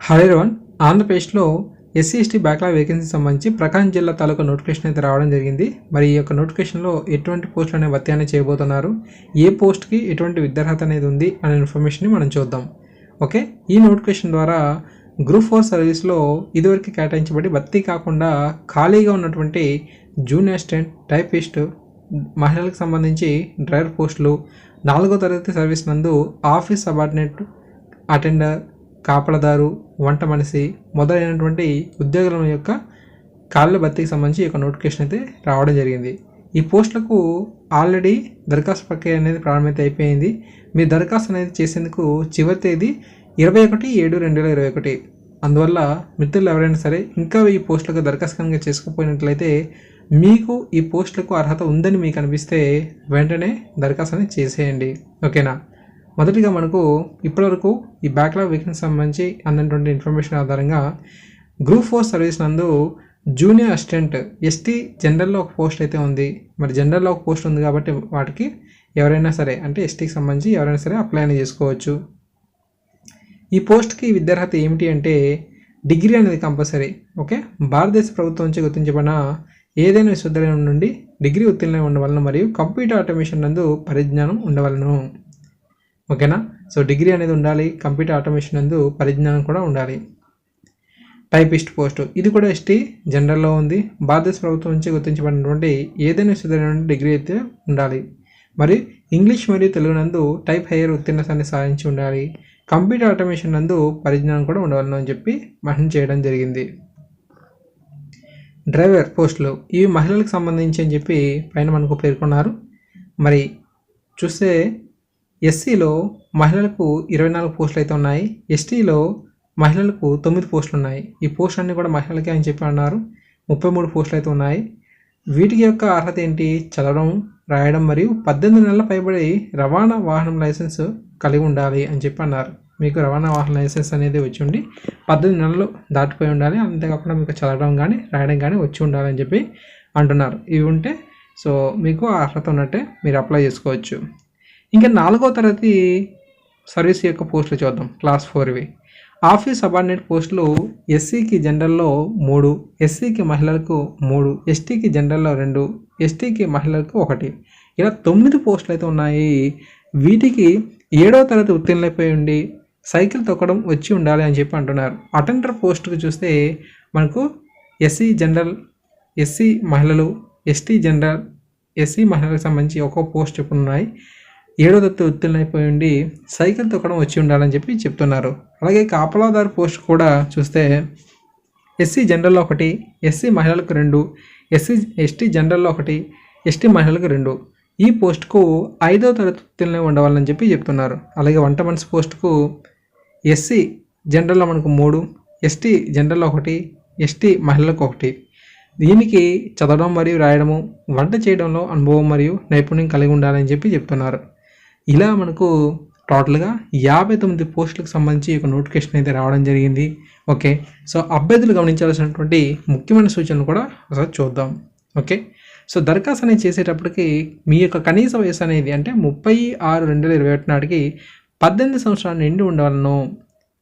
Hello everyone, ఆంధ్రప్రదేశ్లో SC ST backlog vacancy సంబంధించి ప్రకాశం జిల్లా తాలూకా నోటిఫికేషన్ అయితే రావడం జరిగింది. మరి ఈ యొక్క నోటిఫికేషన్లో ఎటువంటి పోస్టులు అనేవి భర్తీ అనేది చేయబోతున్నారు, ఏ పోస్ట్కి ఎటువంటి విద్యార్హత అనేది ఉంది అనే ఇన్ఫర్మేషన్ని మనం చూద్దాం. ఓకే, ఈ నోటిఫికేషన్ ద్వారా గ్రూప్ 4 సర్వీస్లో ఇదివరకు కేటాయించబడి భర్తీ కాకుండా ఖాళీగా ఉన్నటువంటి జూనియర్ అసిస్టెంట్, టైపిస్ట్, మహిళలకు సంబంధించి డ్రైవర్ పోస్టులు, 4వ తరగతి సర్వీస్ నందు ఆఫీస్ సబార్డినేట్, అటెండర్, కాపలదారు, వంట మనిషి మొదలైనటువంటి ఉద్యోగుల యొక్క ఖాళీల భర్తీకి సంబంధించి ఈ యొక్క నోటిఫికేషన్ అయితే రావడం జరిగింది. ఈ పోస్టులకు ఆల్రెడీ దరఖాస్తు ప్రక్రియ అనేది ప్రారంభమైతే అయిపోయింది. మీ దరఖాస్తు అనేది చేసేందుకు చివరి తేదీ 21/7/2021. అందువల్ల మిత్రులు ఎవరైనా సరే ఇంకా ఈ పోస్టులకు దరఖాస్తు కనుక చేసుకోకపోయినట్లయితే మీకు ఈ పోస్టులకు అర్హత ఉందని మీకు అనిపిస్తే వెంటనే దరఖాస్తు అనేది చేసేయండి. ఓకేనా. మొదటిగా మనకు ఇప్పటివరకు ఈ బ్యాక్లాగ్ వేకెన్సీ సంబంధించి అందినటువంటి ఇన్ఫర్మేషన్ ఆధారంగా గ్రూప్ 4 సర్వీస్ నందు జూనియర్ అసిస్టెంట్ ఎస్టీ జనరల్లో ఒక పోస్ట్ అయితే ఉంది. మరి జనరల్లో ఒక పోస్ట్ ఉంది కాబట్టి వాటికి ఎవరైనా సరే, అంటే ఎస్టీకి సంబంధించి ఎవరైనా సరే అప్లై అనేది చేసుకోవచ్చు. ఈ పోస్ట్కి విద్యార్హత ఏమిటి అంటే డిగ్రీ అనేది కంపల్సరీ. ఓకే, భారతదేశ ప్రభుత్వం నుంచి గుర్తించబడిన ఏదైనా విశ్వవిద్యాలయం నుండి డిగ్రీ ఉత్తీర్ణం ఉండవలను మరియు కంప్యూటర్ ఆటోమేషన్ నందు పరిజ్ఞానం ఉండవలను. ఓకేనా. సో డిగ్రీ అనేది ఉండాలి, కంప్యూటర్ ఆటోమేషన్ నందు పరిజ్ఞానం కూడా ఉండాలి. టైపిస్ట్ పోస్ట్ ఇది కూడా ఎస్టీ జనరల్లో ఉంది. భారతదేశ ప్రభుత్వం నుంచి గుర్తించబడినటువంటి ఏదైనా విశ్వవిద్యాలయం నుండి డిగ్రీ అయితే ఉండాలి. మరి ఇంగ్లీష్ మరియు తెలుగు నందు టైప్ హైయర్ ఉత్తీర్ణతని సాధించి ఉండాలి. కంప్యూటర్ ఆటోమేషన్ నందు పరిజ్ఞానం కూడా ఉండవాలని అని చెప్పి మెన్షన్ చేయడం జరిగింది. డ్రైవర్ పోస్టులు ఇవి మహిళలకు సంబంధించి అని చెప్పి పైన మనకు పేర్కొన్నారు. మరి చూస్తే ఎస్సీలో మహిళలకు 24 పోస్టులు అయితే ఉన్నాయి. ఎస్టీలో మహిళలకు 9 పోస్టులు ఉన్నాయి. ఈ పోస్టులు అన్నీ కూడా మహిళలకే అని చెప్పి అన్నారు. 33 పోస్టులు అయితే ఉన్నాయి. వీటికి యొక్క అర్హత ఏంటి? చదవడం, రాయడం మరియు 18 నెలల పైబడి రవాణా వాహనం లైసెన్స్ కలిగి ఉండాలి అని చెప్పి అన్నారు. మీకు రవాణా వాహన లైసెన్స్ అనేది వచ్చి ఉండి 18 నెలలు దాటిపోయి ఉండాలి. అంతేకాకుండా మీకు చదవడం కానీ రాయడం కానీ వచ్చి ఉండాలి అని చెప్పి అంటున్నారు. ఇవి ఉంటే సో మీకు అర్హత ఉన్నట్టే మీరు అప్లై చేసుకోవచ్చు. ఇంకా 4వ తరగతి సర్వీస్ యొక్క పోస్టులు చూద్దాం. క్లాస్ 4వి ఆఫీస్ సబార్డినేట్ పోస్టులు ఎస్సీకి జనరల్లో 3, ఎస్సీకి మహిళలకు 3, ఎస్టీకి జనరల్లో 2, ఎస్టీకి మహిళలకు 1, ఇలా 9 పోస్టులు అయితే ఉన్నాయి. వీటికి 7వ తరగతి ఉత్తీర్ణులైపోయి ఉండి సైకిల్ తొక్కడం వచ్చి ఉండాలి అని చెప్పి అంటున్నారు. అటెండర్ పోస్టుకు చూస్తే మనకు ఎస్సీ జనరల్, ఎస్సీ మహిళలు, ఎస్టీ జనరల్, ఎస్సీ మహిళలకు సంబంధించి ఒక్కో పోస్ట్ చెప్పు ఉన్నాయి. 7వ తరగతి ఉత్తీర్ణులైపోయి ఉండి సైకిల్ తొక్కడం వచ్చి ఉండాలని చెప్పి చెప్తున్నారు. అలాగే కాపలాదారు పోస్ట్ కూడా చూస్తే ఎస్సీ జనరల్లో 1, ఎస్సీ మహిళలకు 2, ఎస్టీ జనరల్లో 1, ఎస్టీ మహిళలకు 2. ఈ పోస్టుకు 5వ తరగతి ఉత్తీర్ణులై ఉండవాలని చెప్పి చెప్తున్నారు. అలాగే వంట మనిషి పోస్టుకు ఎస్సీ జనరల్లో మనకు 3, ఎస్టీ జనరల్లో 1, ఎస్టీ మహిళలకు 1. దీనికి చదవడం మరియు రాయడము, వంట చేయడంలో అనుభవం మరియు నైపుణ్యం కలిగి ఉండాలని చెప్పి చెప్తున్నారు. ఇలా మనకు టోటల్గా 59 పోస్టులకు సంబంధించి ఒక నోటిఫికేషన్ అయితే రావడం జరిగింది. ఓకే, సో అభ్యర్థులు గమనించాల్సినటువంటి ముఖ్యమైన సూచనలు కూడా ఒకసారి చూద్దాం. ఓకే, సో దరఖాస్తు అనేది చేసేటప్పటికి మీ యొక్క కనీస వయసు అనేది అంటే 30/6/2021 నాటికి 18 సంవత్సరాలు నిండి ఉండవలను.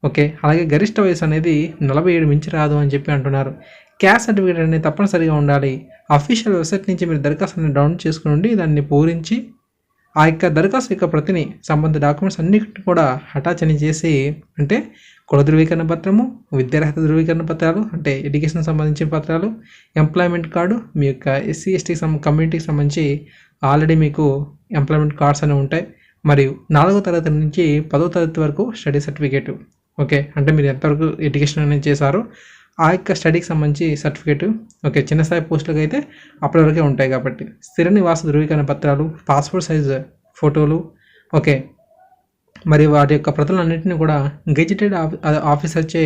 ఓకే, అలాగే గరిష్ట వయసు అనేది 47 మించి రాదు అని చెప్పి అంటున్నారు. క్యాస్ట్ సర్టిఫికేట్ అనేది తప్పనిసరిగా ఉండాలి. అఫీషియల్ వెబ్సైట్ నుంచి మీరు దరఖాస్తుని డౌన్లోడ్ చేసుకుని దాన్ని పూరించి ఆ యొక్క దరఖాస్తు యొక్క ప్రతిని సంబంధిత డాక్యుమెంట్స్ అన్నిటిని కూడా అటాచ్ అని చేసి, అంటే కుల ధృవీకరణ పత్రము, విద్యార్హత ధృవీకరణ పత్రాలు, అంటే ఎడ్యుకేషన్ సంబంధించిన పత్రాలు, ఎంప్లాయ్మెంట్ కార్డు, మీ యొక్క ఎస్సీ ఎస్టీ కమ్యూనిటీకి సంబంధించి ఆల్రెడీ మీకు ఎంప్లాయ్మెంట్ కార్డ్స్ అనేవి ఉంటాయి. మరియు 4వ తరగతి నుంచి 10వ తరగతి వరకు స్టడీ సర్టిఫికేటు. ఓకే, అంటే మీరు ఎంతవరకు ఎడ్యుకేషన్ అనేది చేశారో ఆ యొక్క స్టడీకి సంబంధించి సర్టిఫికేటు. ఓకే, చిన్న స్థాయి పోస్టులకు అయితే అప్పటి వరకే ఉంటాయి కాబట్టి స్థిర నివాస ధృవీకరణ పత్రాలు, పాస్పోర్ట్ సైజ్ ఫోటోలు. ఓకే, మరి వాటి యొక్క ప్రతులన్నింటినీ కూడా గెజిటెడ్ ఆఫీసర్చే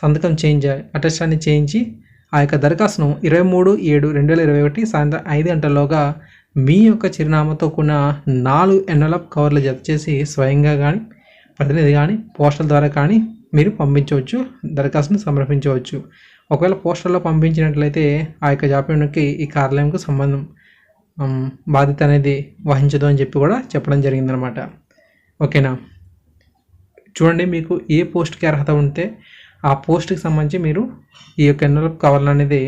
సంతకం చేయించాలి, అటెస్టాన్ని చేయించి ఆ యొక్క దరఖాస్తును 23/7/2021 సాయంత్రం 5 గంటల్లోగా మీ యొక్క చిరునామాతో కూడిన 4 ఎన్వలప్ కవర్లు జత చేసి స్వయంగా కానీ ప్రతినిధి కానీ పోస్టల్ ద్వారా కానీ మీరు పంపించవచ్చు, దరఖాస్తును సమర్పించవచ్చు. ఒకవేళ పోస్టల్లో పంపించినట్లయితే ఆ యొక్క జాబితాకి ఈ కార్యాలయంకు సంబంధం బాధ్యత అనేది వహించదు అని చెప్పి కూడా చెప్పడం జరిగిందనమాట. ఓకేనా. చూడండి, మీకు ఏ పోస్ట్కి అర్హత ఉంటే ఆ పోస్ట్కి సంబంధించి మీరు ఈ యొక్క ఎన్వలప్ కవర్లు అనేది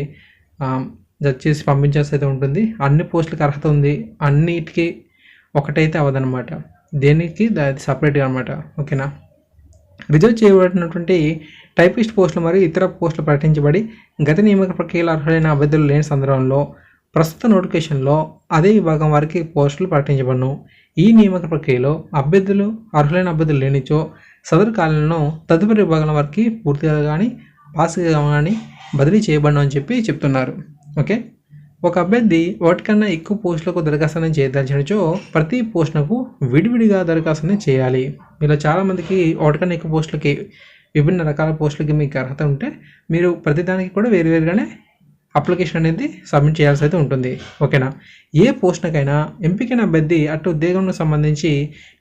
జడ్జ్ చేసి పంపించాల్సి అయితే ఉంటుంది. అన్ని పోస్టులకు అర్హత ఉంది, అన్నిటికీ ఒకటైతే అవ్వదన్నమాట, దేనికి అది సపరేట్గా అనమాట. ఓకేనా. రిజర్వ్ చేయబడినటువంటి టైపిస్ట్ పోస్టులు మరియు ఇతర పోస్టులు ప్రకటించబడి గత నియామక ప్రక్రియలో అర్హులైన అభ్యర్థులు లేని సందర్భంలో ప్రస్తుత నోటిఫికేషన్లో అదే విభాగం వారికి పోస్టులు ప్రకటించబడను. ఈ నియామక ప్రక్రియలో అర్హులైన అభ్యర్థులు లేనిచో సదరు ఖాళీలను తదుపరి విభాగం వారికి పూర్తిగా కానీ పాస్గా కానీ బదిలీ చేయబడను అని చెప్పి చెప్తున్నారు. ఓకే. ఒక అభ్యర్థి ఒకటికన్నా ఎక్కువ పోస్టులకు దరఖాస్తు చేయదలిచినచో ప్రతి పోస్టులకు విడివిడిగా దరఖాస్తు చేయాలి. మీలో చాలామందికి ఒకటికన్నా ఎక్కువ పోస్టులకి విభిన్న రకాల పోస్టులకి మీకు అర్హత ఉంటే మీరు ప్రతిదానికి కూడా వేరువేరుగానే అప్లికేషన్ అనేది సబ్మిట్ చేయాల్సి అయితే ఉంటుంది. ఓకేనా. ఏ పోస్టుకైనా ఎంపికైన అభ్యర్థి అటు ఉద్యోగంకు సంబంధించి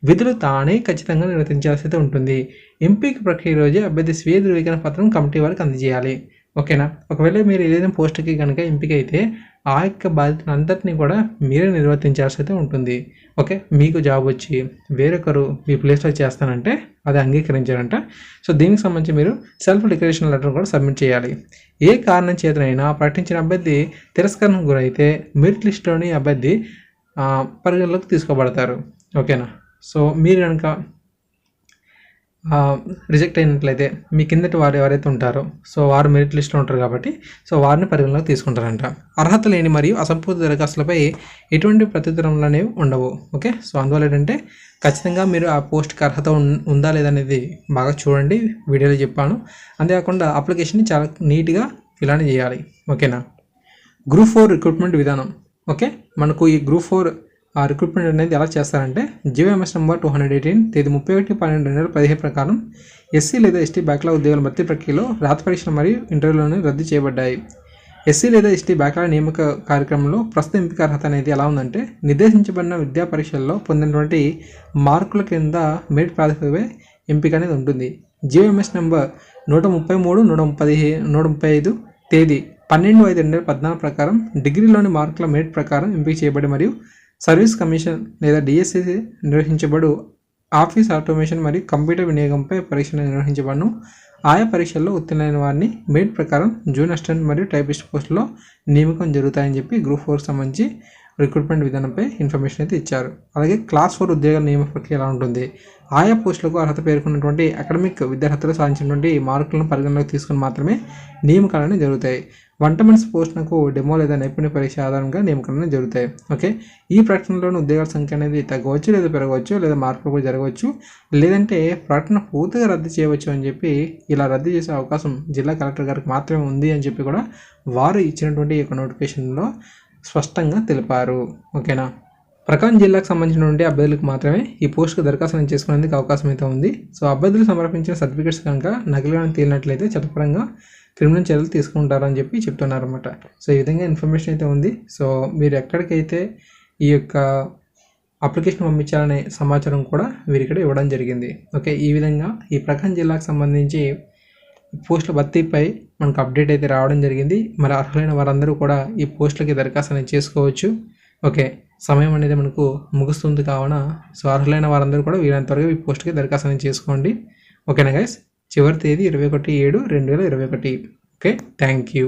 విధులు తానే ఖచ్చితంగా నిర్వర్తించాల్సి అయితే ఉంటుంది. ఎంపిక ప్రక్రియ రోజే అభ్యర్థి స్వీయ ధృవీకరణ పత్రం కమిటీ వారికి అందజేయాలి. ఓకేనా. ఒకవేళ మీరు ఏదైనా పోస్టుకి కనుక ఎంపిక అయితే ఆ యొక్క బాధ్యతను అంతటినీ కూడా మీరే నిర్వర్తించాల్సి అయితే ఉంటుంది. ఓకే. మీకు జాబ్ వచ్చి వేరొకరు మీ ప్లేస్లో చేస్తానంటే అది అంగీకరించారంట. సో దీనికి సంబంధించి మీరు సెల్ఫ్ డిక్లరేషన్ లెటర్ కూడా సబ్మిట్ చేయాలి. ఏ కారణం చేతనైనా ప్రకటించిన అభ్యర్థి తిరస్కరణకు గురైతే మెరిట్ లిస్టులోని అభ్యర్థి పరిగణలోకి తీసుకోబడతారు. ఓకేనా. సో మీరు కనుక రిజెక్ట్ అయినట్లయితే మీ కిందటి వారు ఎవరైతే ఉంటారో సో వారు మెరిట్ లిస్ట్లో ఉంటారు కాబట్టి సో వారిని పరిగణలోకి తీసుకుంటారంట. అర్హత లేని మరియు అసంపూర్తి దరఖాస్తులపై ఎటువంటి ప్రత్యుత్తరములు అనేవి ఉండవు. ఓకే. సో అందువల్ల ఏంటంటే ఖచ్చితంగా మీరు ఆ పోస్ట్కి అర్హత ఉందా లేదనేది బాగా చూడండి, వీడియోలో చెప్పాను. అంతేకాకుండా అప్లికేషన్ని చాలా నీట్గా ఫిల్ చేయాలి. ఓకేనా. గ్రూప్ 4 రిక్రూట్మెంట్ విధానం. ఓకే. మనకు ఈ గ్రూప్ 4 రిక్రూట్మెంట్ అనేది ఎలా చేస్తారంటే జీవోఎంఎస్ నెంబర్ 218 తేదీ 31/12/2017 ప్రకారం ఎస్సీ లేదా ఎస్టీ బ్యాక్లాగ్ ఉద్యోగాల భర్తీ ప్రక్రియలో రాత పరీక్షలు మరియు ఇంటర్వ్యూలను రద్దు చేయబడ్డాయి. ఎస్సీ లేదా ఎస్టీ బ్యాక్లాగ్ నియామక కార్యక్రమంలో ప్రస్తుత ఎంపిక అర్హత అనేది ఎలా ఉందంటే నిర్దేశించబడిన విద్యా పరీక్షల్లో పొందినటువంటి మార్కుల కింద మెరిట్ ప్రాతిపదికపై ఎంపిక అనేది ఉంటుంది. జీవోఎంఎస్ నెంబర్ 133/135 తేదీ 12/5/2014 ప్రకారం డిగ్రీలోని మార్కుల మెరిట్ ప్రకారం ఎంపిక చేయబడి మరియు సర్వీస్ కమిషన్ లేదా డిఎస్సి నిర్వహించబడు ఆఫీస్ ఆటోమేషన్ మరియు కంప్యూటర్ వినియోగంపై పరీక్షలు నిర్వహించబడను. ఆయా పరీక్షల్లో ఉత్తీర్ణమైన వారిని మెరిట్ ప్రకారం జూనియర్ అసిస్టెంట్ మరియు టైపిస్ట్ పోస్టులో నియామకం జరుగుతాయని చెప్పి గ్రూప్ 4 సంబంధించి రిక్రూట్మెంట్ విధానంపై ఇన్ఫర్మేషన్ అయితే ఇచ్చారు. అలాగే క్లాస్ 4 ఉద్యోగాల నియామక ప్రక్రియ ఎలా ఉంటుంది, ఆయా పోస్టులకు అర్హత పేర్కొన్నటువంటి అకాడమిక్ విద్యార్హతలు సాధించినటువంటి మార్కులను పరిగణలోకి తీసుకుని మాత్రమే నియామకాలన్నీ జరుగుతాయి. వంట మనిషి పోస్టులకు డెమో లేదా నైపుణ్య పరీక్ష ఆధారంగా నియామకాలు జరుగుతాయి. ఓకే. ఈ ప్రకటనలోని ఉద్యోగాల సంఖ్య అనేది తగ్గవచ్చు లేదా పెరగవచ్చు లేదా మార్పులు కూడా జరగవచ్చు, లేదంటే ప్రకటన పూర్తిగా రద్దు చేయవచ్చు అని చెప్పి ఇలా రద్దు చేసే అవకాశం జిల్లా కలెక్టర్ గారికి మాత్రమే ఉంది అని చెప్పి కూడా వారు ఇచ్చినటువంటి ఈ యొక్క నోటిఫికేషన్లో స్పష్టంగా తెలిపారు. ఓకేనా. ప్రకాశం జిల్లాకు సంబంధించినటువంటి అభ్యర్థులకు మాత్రమే ఈ పోస్టుకు దరఖాస్తు చేసుకునేందుకు అవకాశం అయితే ఉంది. సో అభ్యర్థులు సమర్పించిన సర్టిఫికేట్స్ కనుక నకిలీగా తేలినట్లయితే చట్టపరంగా క్రిమినల్ చర్యలు తీసుకుంటారని చెప్పి చెప్తున్నారన్నమాట. సో ఈ విధంగా ఇన్ఫర్మేషన్ అయితే ఉంది. సో మీరు ఎక్కడికైతే ఈ యొక్క అప్లికేషన్ పంపించాలనే సమాచారం కూడా వీరిక్కడ ఇవ్వడం జరిగింది. ఓకే. ఈ విధంగా ఈ ప్రకాశం జిల్లాకు సంబంధించి పోస్టుల భర్తీపై మనకు అప్డేట్ అయితే రావడం జరిగింది. మరి అర్హులైన వారందరూ కూడా ఈ పోస్టులకి దరఖాస్తు అనేది చేసుకోవచ్చు. ఓకే. సమయం అనేది మనకు ముగుస్తుంది కావున సో అర్హులైన వారందరూ కూడా వీలైనంత త్వరగా ఈ పోస్ట్కి దరఖాస్తు అనేది చేసుకోండి. ఓకేనా గైస్. చివరి తేదీ 21/7/2021. ఓకే. Thank you.